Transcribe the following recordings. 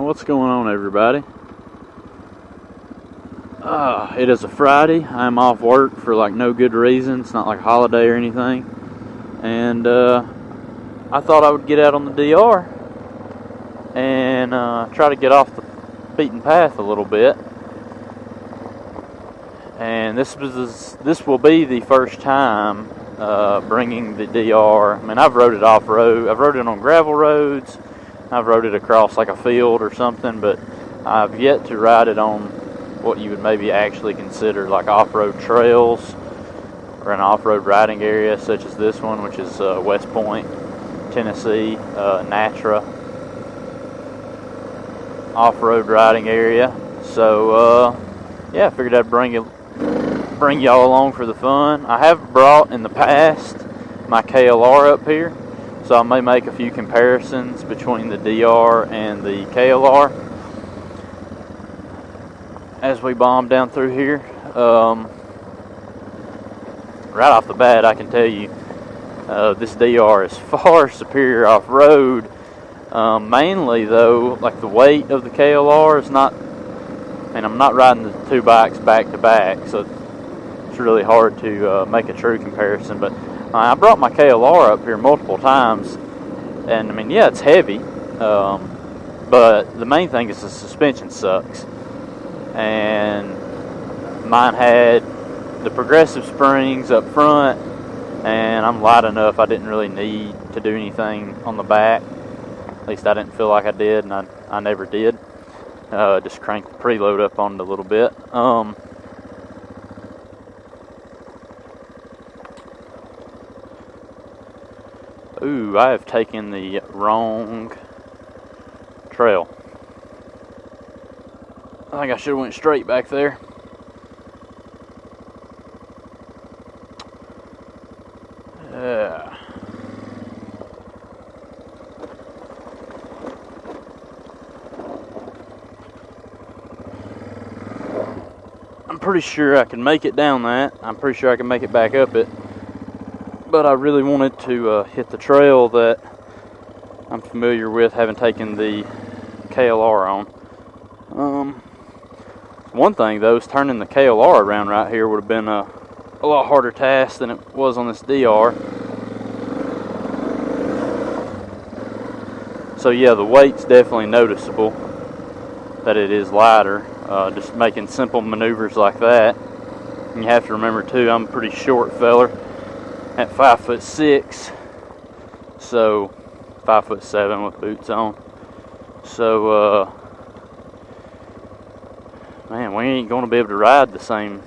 What's going on, everybody? It is a Friday. I'm off work for like no good reason. It's not like a holiday or anything. And I thought I would get out on the DR and try to get off the beaten path a little bit. And this will be the first time bringing the DR. I mean, I've rode it off-road. I've rode it on gravel roads. I've rode it across like a field or something, but I've yet to ride it on what you would maybe actually consider like off-road trails or an off-road riding area such as this one, which is West Point, Tennessee, Natra off-road riding area. So yeah, I figured I'd bring y'all along for the fun. I have brought in the past my KLR up here, so I may make a few comparisons between the DR and the KLR as we bomb down through here. Right off the bat, I can tell you this DR is far superior off-road. Mainly though, like the weight of the KLR is not, and I'm not riding the two bikes back to back, so it's really hard to make a true comparison. But I brought my KLR up here multiple times, and I mean, yeah, it's heavy, but the main thing is the suspension sucks. And mine had the progressive springs up front, and I'm light enough I didn't really need to do anything on the back. At least I didn't feel like I did, and I never did. Just cranked the preload up on it a little bit. Ooh, I have taken the wrong trail. I think I should have went straight back there. I'm pretty sure I can make it down that. I'm pretty sure I can make it back up it. But I really wanted to hit the trail that I'm familiar with, having taken the KLR on. One thing though is turning the KLR around right here would have been a lot harder task than it was on this DR. So yeah, the weight's definitely noticeable that it is lighter. Just making simple maneuvers like that. And you have to remember too, I'm a pretty short feller at 5'6", so 5'7" with boots on. So man, we ain't gonna be able to ride the same.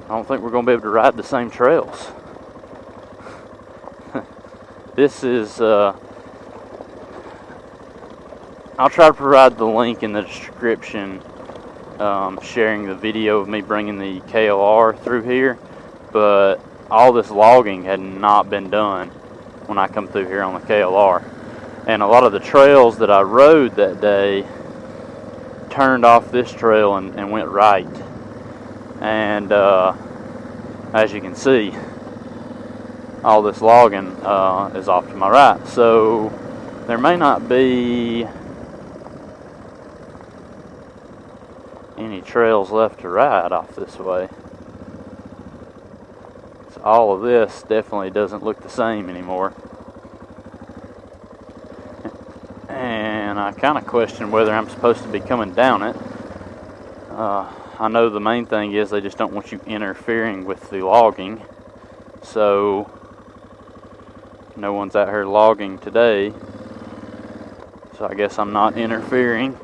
I don't think we're gonna be able to ride the same trails. This is I'll try to provide the link in the description, sharing the video of me bringing the KLR through here, but all this logging had not been done when I come through here on the KLR. And a lot of the trails that I rode that day turned off this trail and went right. And as you can see, all this logging is off to my right. So there may not be any trails left to ride off this way. So all of this definitely doesn't look the same anymore. And I kind of question whether I'm supposed to be coming down it. I know the main thing is they just don't want you interfering with the logging. So no one's out here logging today. So I guess I'm not interfering.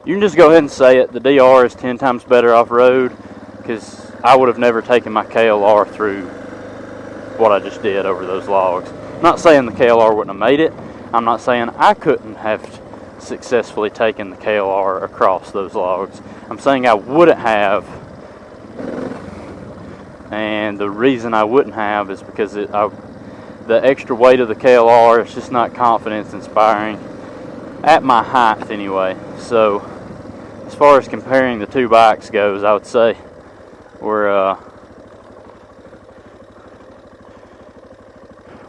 You can just go ahead and say it. The DR is 10 times better off-road, because I would have never taken my KLR through what I just did over those logs. I'm not saying the KLR wouldn't have made it. I'm not saying I couldn't have successfully taken the KLR across those logs. I'm saying I wouldn't have, and the reason I wouldn't have is because the extra weight of the KLR is just not confidence inspiring at my height anyway. So as far as comparing the two bikes goes, I would say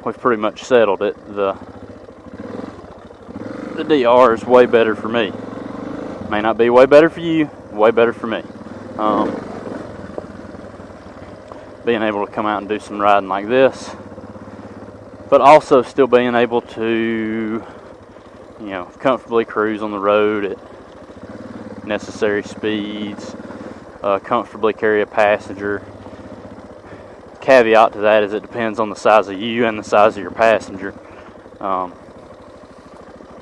we've pretty much settled it. The DR is way better for me. May not be way better for you, way better for me. Being able to come out and do some riding like this, but also still being able to, you know, comfortably cruise on the road at necessary speeds, comfortably carry a passenger. Caveat to that is it depends on the size of you and the size of your passenger.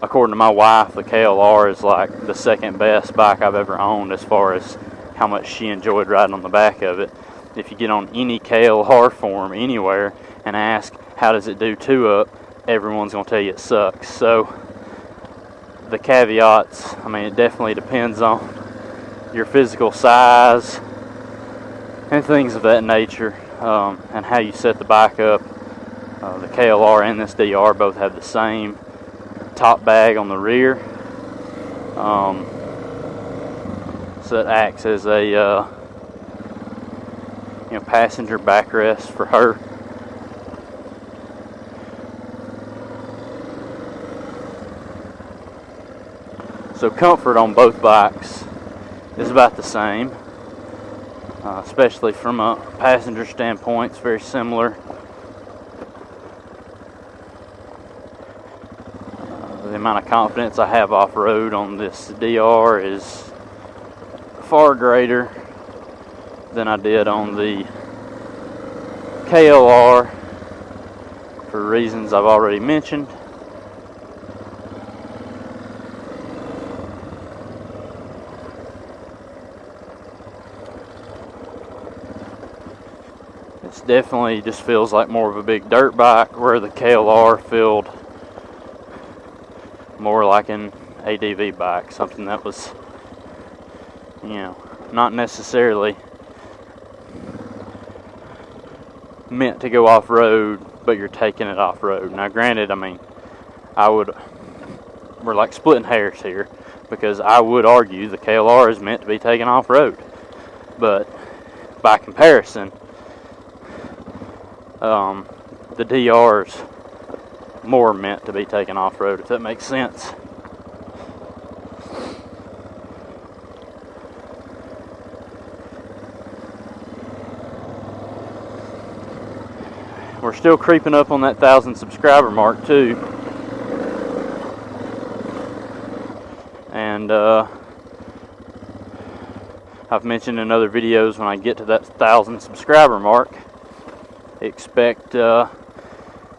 According to my wife, the KLR is like the second best bike I've ever owned as far as how much she enjoyed riding on the back of it. If you get on any KLR forum anywhere and ask how does it do 2-up, everyone's going to tell you it sucks. So the caveats, I mean, it definitely depends on your physical size and things of that nature, and how you set the bike up. The KLR and this DR both have the same top bag on the rear, so it acts as a passenger backrest for her. So comfort on both bikes is about the same, especially from a passenger standpoint. It's very similar. The amount of confidence I have off-road on this DR is far greater than I did on the KLR for reasons I've already mentioned. It's definitely just feels like more of a big dirt bike, where the KLR felt more like an ADV bike, something that was, not necessarily meant to go off-road, but you're taking it off-road. Now granted, I mean, we're like splitting hairs here, because I would argue the KLR is meant to be taken off-road, but by comparison, the DR's more meant to be taken off-road, if that makes sense. We're still creeping up on that 1,000 subscriber mark too, and I've mentioned in other videos, when I get to that 1,000 subscriber mark, expect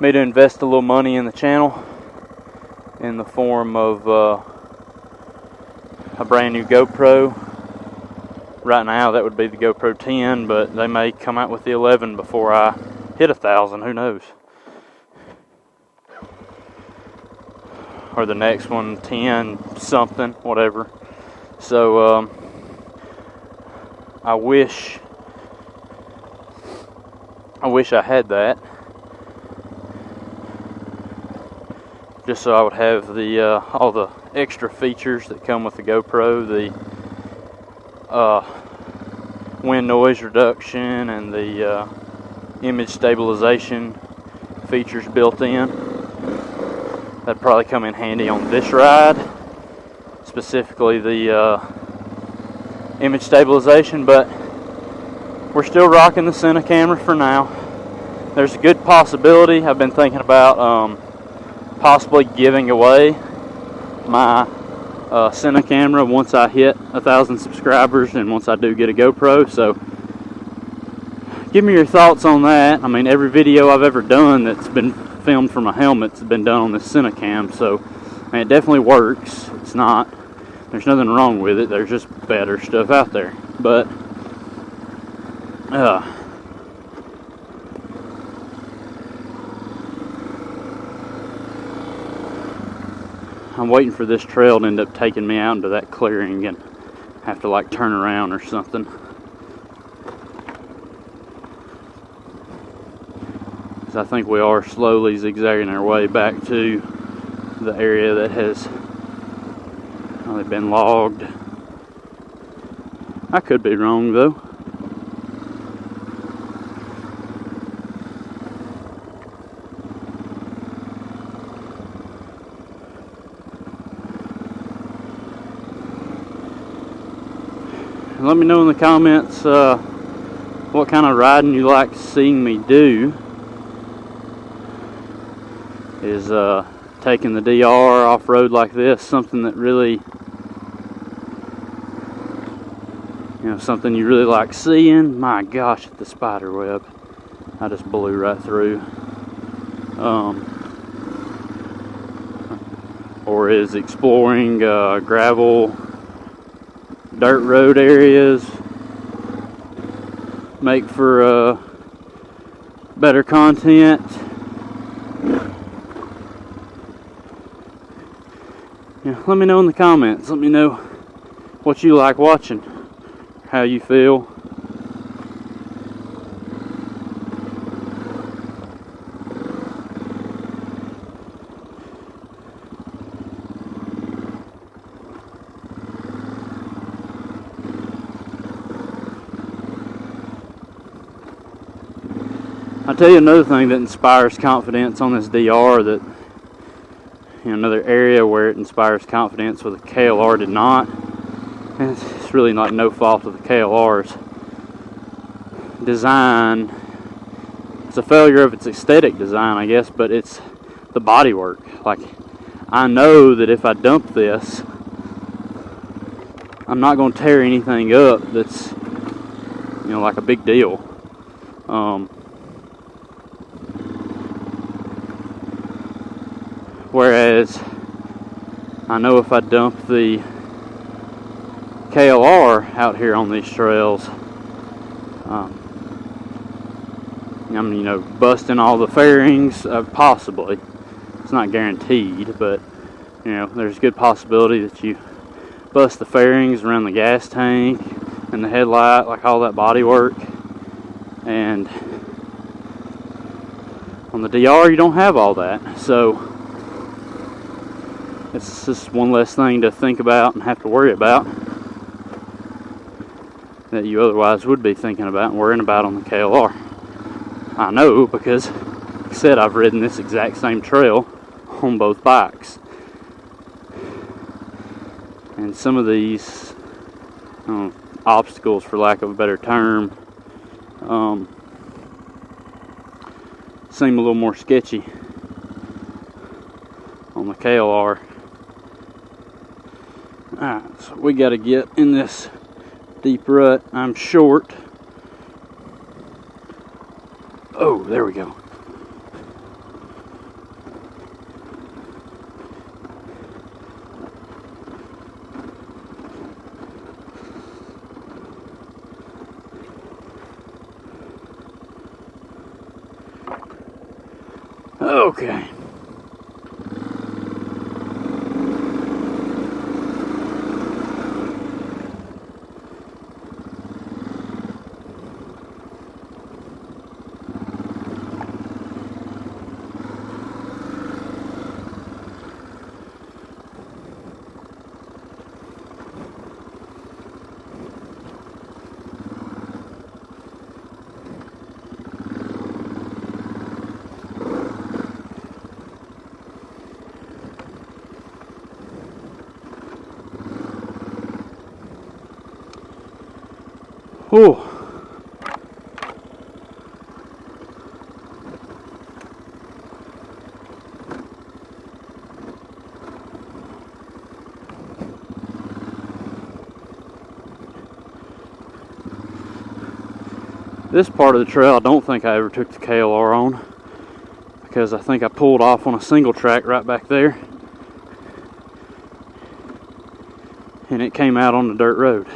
me to invest a little money in the channel in the form of a brand new GoPro. Right now that would be the GoPro 10, but they may come out with the 11 before I hit 1,000, who knows. Or the next one, 10 something, whatever. So I wish I had that, just so I would have the all the extra features that come with the GoPro, the wind noise reduction and the image stabilization features built in. That'd probably come in handy on this ride, specifically the image stabilization, but we're still rocking the Cine camera for now. There's a good possibility, I've been thinking about possibly giving away my Cine camera once I hit 1,000 subscribers and once I do get a GoPro. So give me your thoughts on that. I mean, every video I've ever done that's been filmed from a helmet's been done on this Cine cam, so I mean, it definitely works. It's not, there's nothing wrong with it, there's just better stuff out there. But I'm waiting for this trail to end up taking me out into that clearing and have to like turn around or something. Because I think we are slowly zigzagging our way back to the area that has been logged. I could be wrong though. let me know in the comments what kind of riding you like seeing me do. Is taking the DR off-road like this something that really, something you really like seeing? My gosh, the spider web, I just blew right through. Or is exploring gravel, dirt road areas make for better content? Let me know in the comments. Let me know what you like watching, how you feel. I'll tell you another thing that inspires confidence on this DR, that another area where it inspires confidence with the KLR did not. And it's really not no fault of the KLR's design. It's a failure of its aesthetic design, I guess, but it's the bodywork. Like, I know that if I dump this, I'm not going to tear anything up that's, like a big deal. Whereas I know if I dump the KLR out here on these trails, I'm busting all the fairings, possibly. It's not guaranteed, but there's a good possibility that you bust the fairings around the gas tank and the headlight, like all that body work. And on the DR you don't have all that, so it's just one less thing to think about and have to worry about that you otherwise would be thinking about and worrying about on the KLR. I know, because like I said, I've ridden this exact same trail on both bikes. And some of these obstacles, for lack of a better term, seem a little more sketchy on the KLR. Alright, so we got to get in this deep rut. I'm short. Oh, there we go. Okay. Whew. This part of the trail I don't think I ever took the KLR on, because I think I pulled off on a single track right back there and it came out on the dirt road.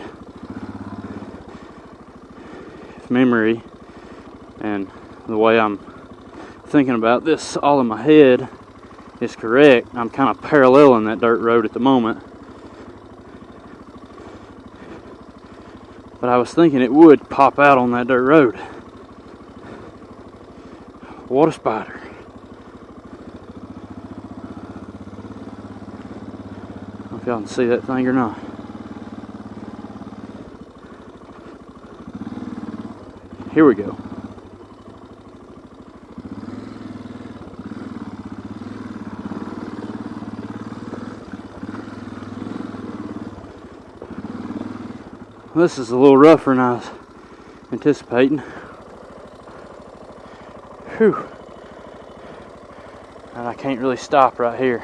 If memory and the way I'm thinking about this all in my head is correct, I'm kind of paralleling that dirt road at the moment. But I was thinking it would pop out on that dirt road. What a spider. I don't know if y'all can see that thing or not. Here we go. This is a little rougher than I was anticipating. Whew. And I can't really stop right here.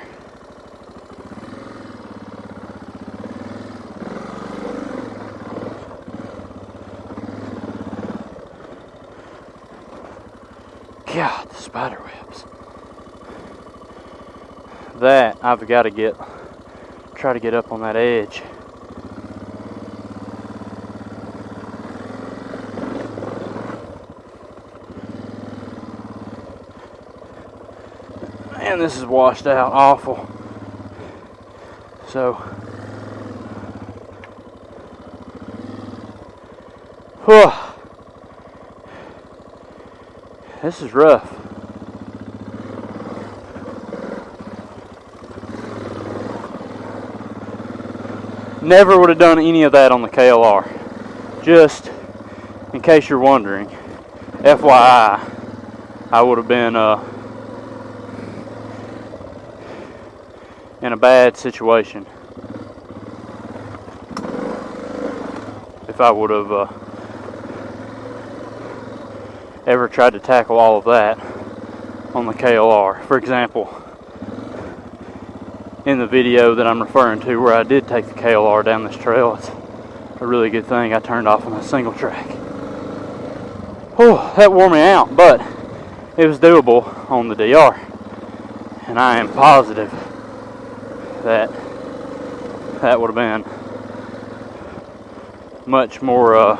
God, the spider webs. That I've got to try to get up on that edge. Man, this is washed out awful. So, whew, this is rough. Never would have done any of that on the KLR. Just in case you're wondering, FYI, I would have been in a bad situation if I would have ever tried to tackle all of that on the KLR. For example, in the video that I'm referring to where I did take the KLR down this trail, it's a really good thing I turned off on a single track. Whew, that wore me out, but it was doable on the DR, and I am positive that that would have been much more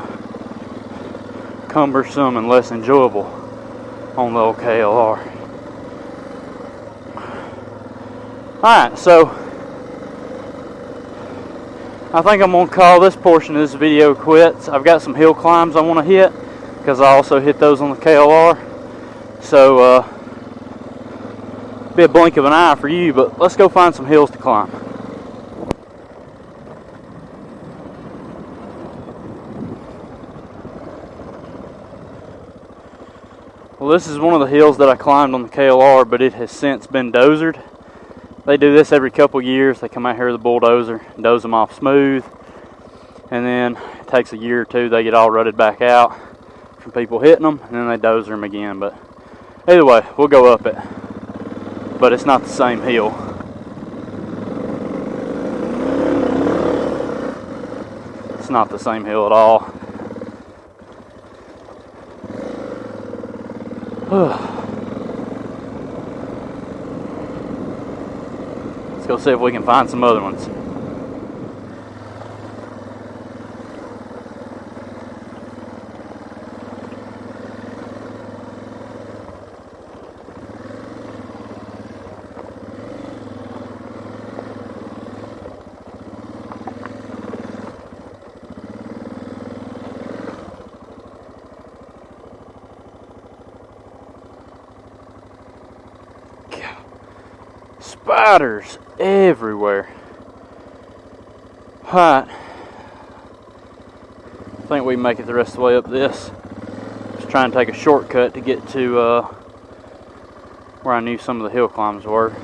cumbersome and less enjoyable on the old KLR. Alright, so I think I'm going to call this portion of this video quits. I've got some hill climbs I want to hit because I also hit those on the KLR. So, be a blink of an eye for you, but let's go find some hills to climb. Well, this is one of the hills that I climbed on the KLR, but it has since been dozered. They do this every couple years. They come out here with a bulldozer, doze them off smooth, and then it takes a year or two, they get all rutted back out from people hitting them, and then they dozer them again. But either way, we'll go up it. But it's not the same hill. It's not the same hill at all. Let's go see if we can find some other ones. Spiders everywhere. Alright. I think we can make it the rest of the way up this. Just try and take a shortcut to get to where I knew some of the hill climbs were.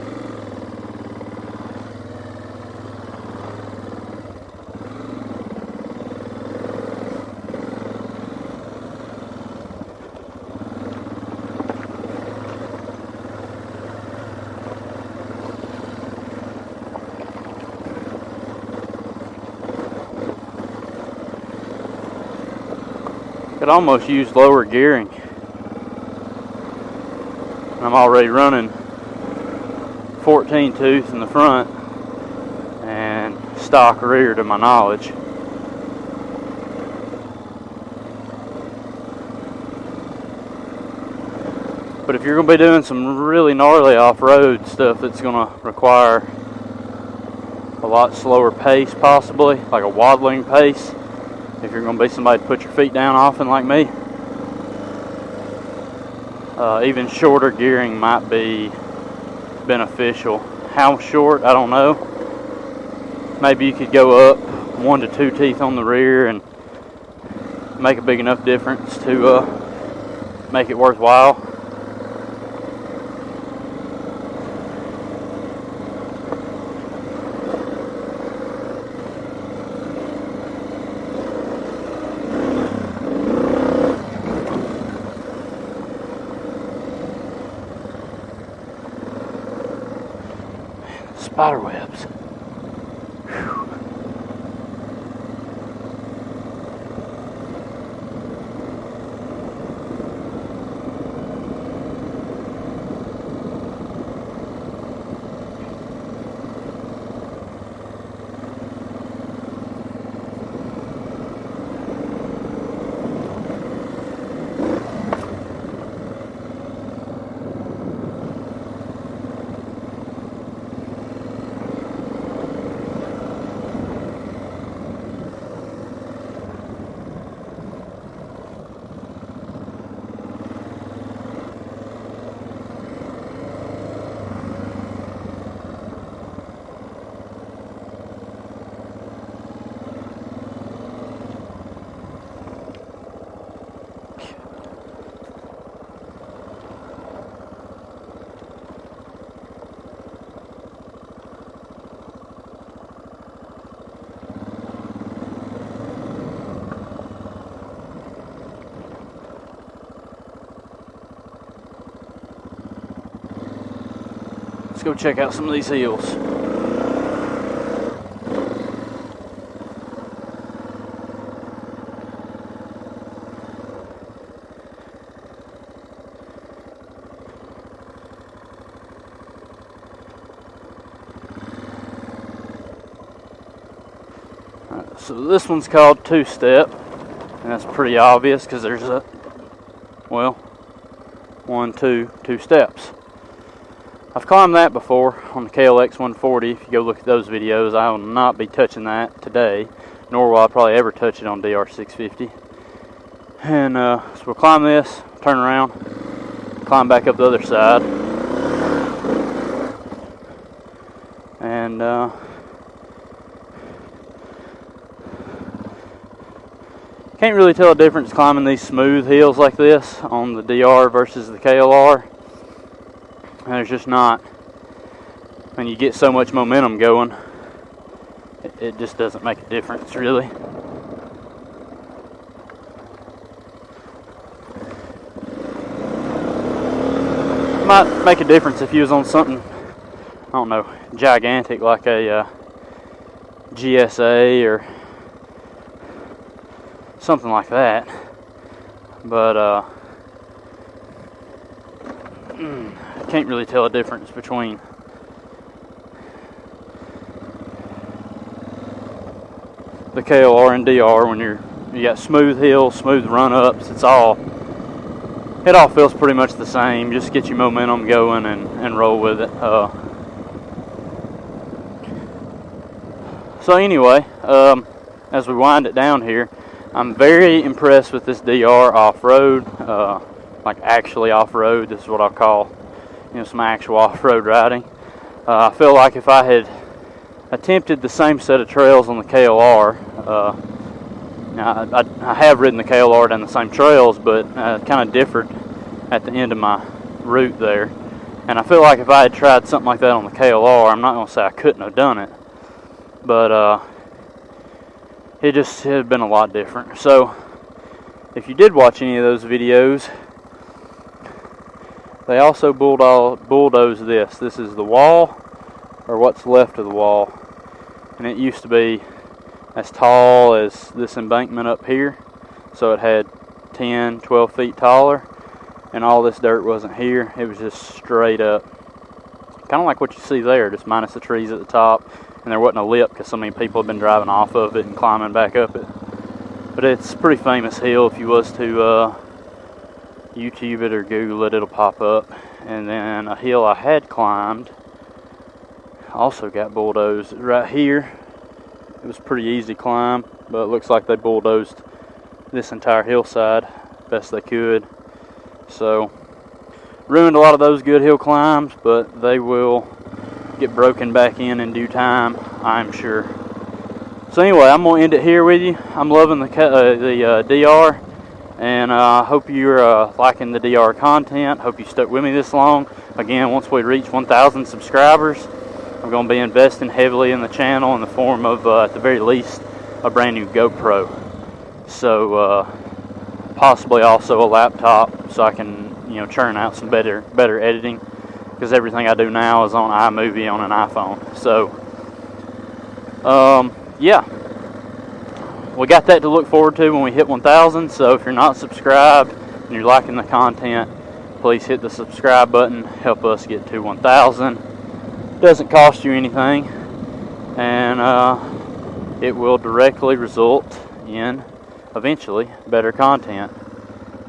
Could almost use lower gearing. I'm already running 14 tooth in the front and stock rear to my knowledge. But if you're going to be doing some really gnarly off-road stuff that's going to require a lot slower pace, possibly like a waddling pace, if you're going to be somebody to put your feet down often like me, even shorter gearing might be beneficial. How short, I don't know. Maybe you could go up 1 to 2 teeth on the rear and make a big enough difference to make it worthwhile. Spider webs. Let's go check out some of these hills. Alright, so this one's called two-step, and that's pretty obvious because there's two steps. I've climbed that before on the KLX 140. If you go look at those videos, I will not be touching that today, nor will I probably ever touch it on DR650. And so we'll climb this, turn around, climb back up the other side, and can't really tell a difference climbing these smooth hills like this on the DR versus the KLR. And there's just not. When you get so much momentum going, it just doesn't make a difference, really. It might make a difference if you was on something, I don't know, gigantic like a GSA or something like that. But can't really tell a difference between the KLR and DR when you got smooth hills, smooth run-ups. It all feels pretty much the same. Just get your momentum going and roll with it. So anyway, as we wind it down here, I'm very impressed with this DR off-road, like actually off-road. This is what I'll call, some actual off-road riding. I feel like if I had attempted the same set of trails on the KLR, I have ridden the KLR down the same trails, but kind of differed at the end of my route there. And I feel like if I had tried something like that on the KLR, I'm not going to say I couldn't have done it, but it had been a lot different. So if you did watch any of those videos, they also bulldoze this. This is the wall, or what's left of the wall. And it used to be as tall as this embankment up here. So it had 10, 12 feet taller. And all this dirt wasn't here. It was just straight up. Kind of like what you see there, just minus the trees at the top. And there wasn't a lip because so many people have been driving off of it and climbing back up it. But it's a pretty famous hill. If you was to YouTube it or Google it, it'll pop up. And then a hill I had climbed also got bulldozed right here. It was pretty easy to climb, but it looks like they bulldozed this entire hillside best they could. So ruined a lot of those good hill climbs, but they will get broken back in due time, I'm sure. So anyway, I'm gonna end it here with you. I'm loving the DR. And I hope you're liking the DR content. Hope you stuck with me this long. Again, once we reach 1,000 subscribers, I'm going to be investing heavily in the channel in the form of, at the very least, a brand new GoPro. So possibly also a laptop, so I can churn out some better editing. because everything I do now is on iMovie on an iPhone. So, yeah, we got that to look forward to when we hit 1,000. So if you're not subscribed and you're liking the content, please hit the subscribe button. Help us get to 1,000. Doesn't cost you anything, and it will directly result in eventually better content,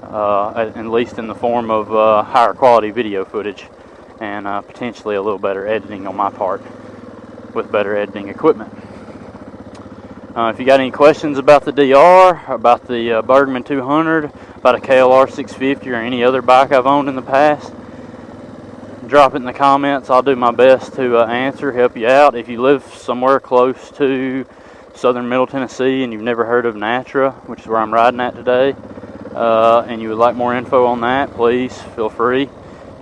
at least in the form of higher quality video footage, and potentially a little better editing on my part with better editing equipment. If you got any questions about the DR, about the Bergman 200, about a KLR 650, or any other bike I've owned in the past, drop it in the comments. I'll do my best to answer, help you out. If you live somewhere close to southern Middle Tennessee and you've never heard of Natra, which is where I'm riding at today, and you would like more info on that, please feel free,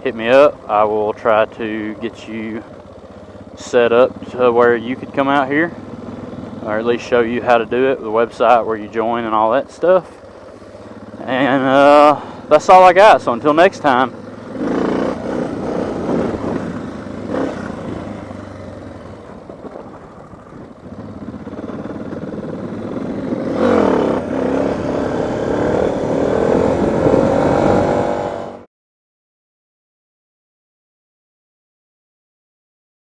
hit me up. I will try to get you set up to where you could come out here, or at least show you how to do it, the website where you join and all that stuff. And that's all I got. So until next time,